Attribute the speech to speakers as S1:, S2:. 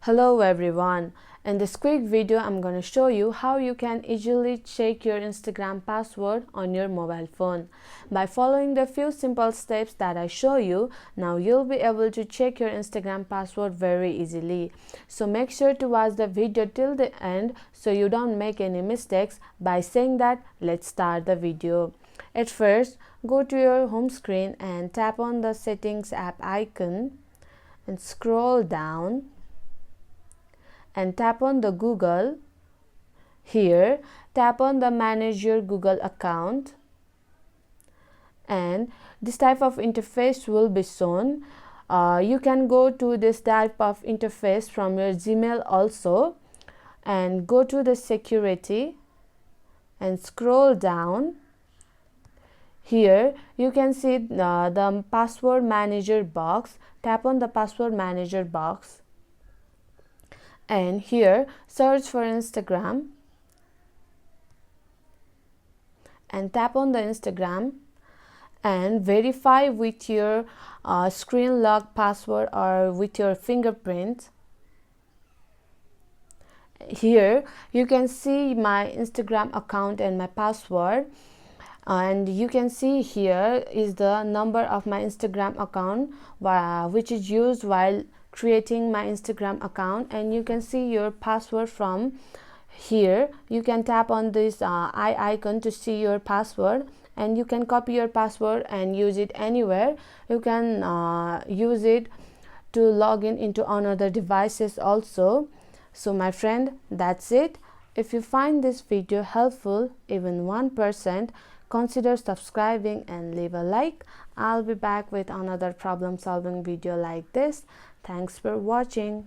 S1: Hello everyone. In this quick video, I'm going to show you how you can easily check your Instagram password on your mobile phone. By following the few simple steps that I show you, now you'll be able to check your Instagram password very easily. So make sure to watch the video till the end so you don't make any mistakes. By saying that, let's start the video. At first, go to your home screen and tap on the settings app icon and scroll down and tap on the Google. Here, tap on the manage your Google account, and this type of interface will be shown. You can go to this type of interface from your Gmail also, and go to the security and scroll down. Here you can see the password manager box. Tap on the password manager box, and here search for Instagram and tap on the Instagram and verify with your screen lock password or with your fingerprint. Here you can see my Instagram account and my password, and you can see here is the number of my Instagram account which is used while creating my Instagram account, and you can see your password from here. You can tap on this eye icon to see your password, and you can copy your password and use it anywhere. You can use it to log in into another devices also. So my friend, that's it. If you find this video helpful, even 1%, consider subscribing and leave a like. I'll be back with another problem solving video like this. Thanks for watching.